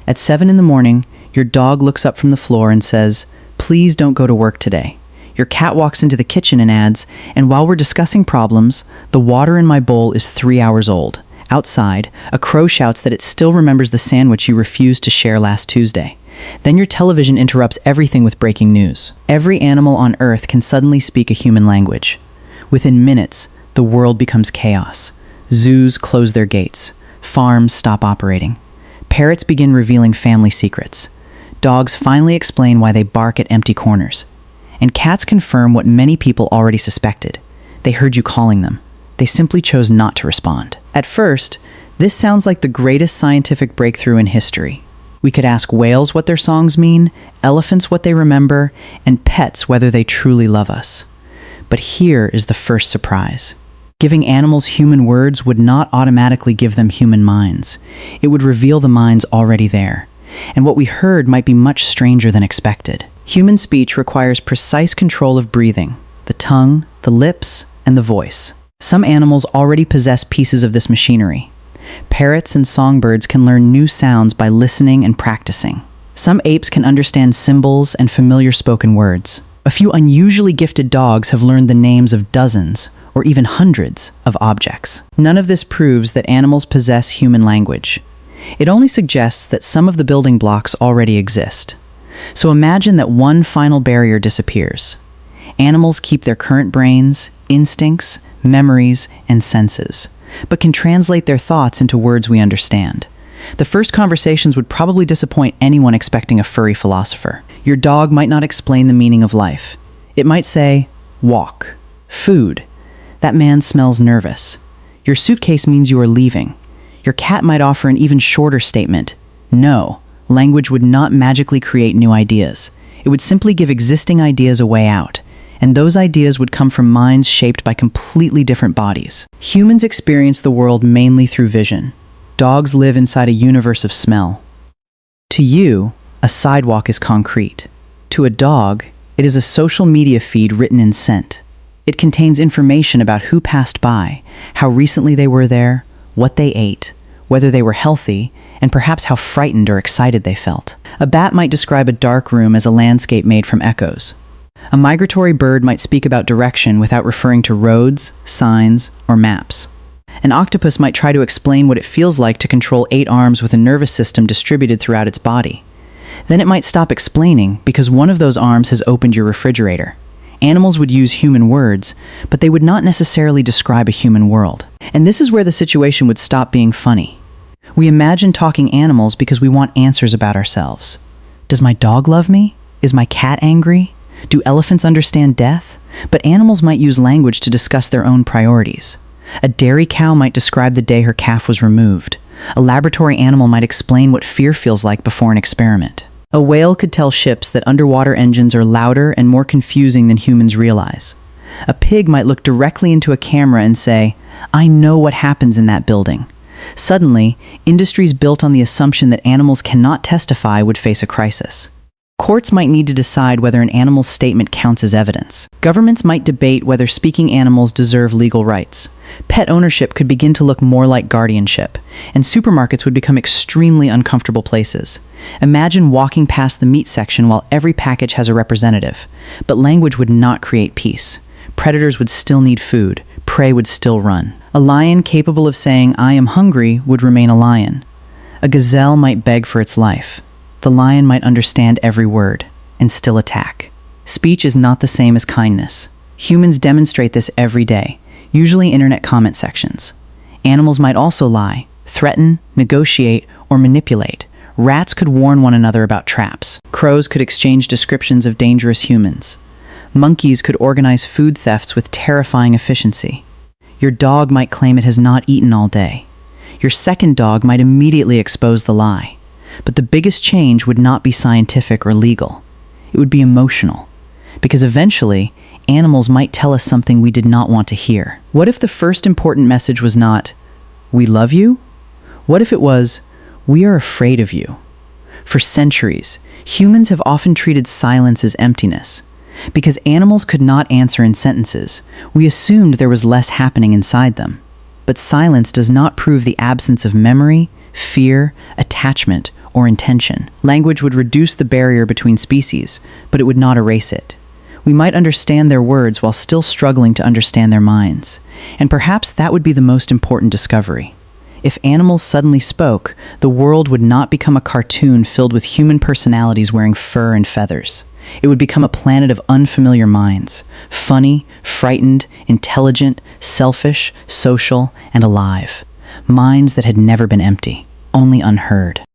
At 7 in the morning, your dog looks up from the floor and says, "Please don't go to work today." Your cat walks into the kitchen and adds, "And while we're discussing problems, the water in my bowl is 3 hours old." Outside, a crow shouts that it still remembers the sandwich you refused to share last Tuesday. Then your television interrupts everything with breaking news. Every animal on Earth can suddenly speak a human language. Within minutes, the world becomes chaos. Zoos close their gates. Farms stop operating. Parrots begin revealing family secrets. Dogs finally explain why they bark at empty corners. And cats confirm what many people already suspected. They heard you calling them. They simply chose not to respond. At first, this sounds like the greatest scientific breakthrough in history. We could ask whales what their songs mean, elephants what they remember, and pets whether they truly love us. But here is the first surprise. Giving animals human words would not automatically give them human minds. It would reveal the minds already there. And what we heard might be much stranger than expected. Human speech requires precise control of breathing, the tongue, the lips, and the voice. Some animals already possess pieces of this machinery. Parrots and songbirds can learn new sounds by listening and practicing. Some apes can understand symbols and familiar spoken words. A few unusually gifted dogs have learned the names of dozens, or even hundreds, of objects. None of this proves that animals possess human language. It only suggests that some of the building blocks already exist. So imagine that one final barrier disappears. Animals keep their current brains, instincts, memories, and senses, but can translate their thoughts into words we understand. The first conversations would probably disappoint anyone expecting a furry philosopher. Your dog might not explain the meaning of life. It might say, "Walk," "Food," "That man smells nervous." Your suitcase means you are leaving. Your cat might offer an even shorter statement. No, language would not magically create new ideas. It would simply give existing ideas a way out. And those ideas would come from minds shaped by completely different bodies. Humans experience the world mainly through vision. Dogs live inside a universe of smell. To you, a sidewalk is concrete. To a dog, it is a social media feed written in scent. It contains information about who passed by, how recently they were there, what they ate, whether they were healthy, and perhaps how frightened or excited they felt. A bat might describe a dark room as a landscape made from echoes. A migratory bird might speak about direction without referring to roads, signs, or maps. An octopus might try to explain what it feels like to control 8 arms with a nervous system distributed throughout its body. Then it might stop explaining because one of those arms has opened your refrigerator. Animals would use human words, but they would not necessarily describe a human world. And this is where the situation would stop being funny. We imagine talking animals because we want answers about ourselves. Does my dog love me? Is my cat angry? Do elephants understand death? But animals might use language to discuss their own priorities. A dairy cow might describe the day her calf was removed. A laboratory animal might explain what fear feels like before an experiment. A whale could tell ships that underwater engines are louder and more confusing than humans realize. A pig might look directly into a camera and say, "I know what happens in that building." Suddenly, industries built on the assumption that animals cannot testify would face a crisis. Courts might need to decide whether an animal's statement counts as evidence. Governments might debate whether speaking animals deserve legal rights. Pet ownership could begin to look more like guardianship, and supermarkets would become extremely uncomfortable places. Imagine walking past the meat section while every package has a representative. But language would not create peace. Predators would still need food. Prey would still run. A lion capable of saying, "I am hungry," would remain a lion. A gazelle might beg for its life. The lion might understand every word and still attack. Speech is not the same as kindness. Humans demonstrate this every day, usually internet comment sections. Animals might also lie, threaten, negotiate, or manipulate. Rats could warn one another about traps. Crows could exchange descriptions of dangerous humans. Monkeys could organize food thefts with terrifying efficiency. Your dog might claim it has not eaten all day. Your second dog might immediately expose the lie. But the biggest change would not be scientific or legal. It would be emotional. Because eventually, animals might tell us something we did not want to hear. What if the first important message was not, "We love you"? What if it was, "We are afraid of you"? For centuries, humans have often treated silence as emptiness. Because animals could not answer in sentences, we assumed there was less happening inside them. But silence does not prove the absence of memory, fear, attachment, or intention. Language would reduce the barrier between species, but it would not erase it. We might understand their words while still struggling to understand their minds. And perhaps that would be the most important discovery. If animals suddenly spoke, the world would not become a cartoon filled with human personalities wearing fur and feathers. It would become a planet of unfamiliar minds, funny, frightened, intelligent, selfish, social, and alive. Minds that had never been empty, only unheard.